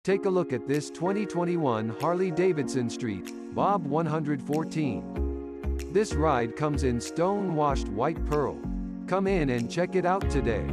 Take a look at this 2021 Harley-Davidson Street Bob 114. This ride comes in stone-washed white pearl. Come in and check it out today.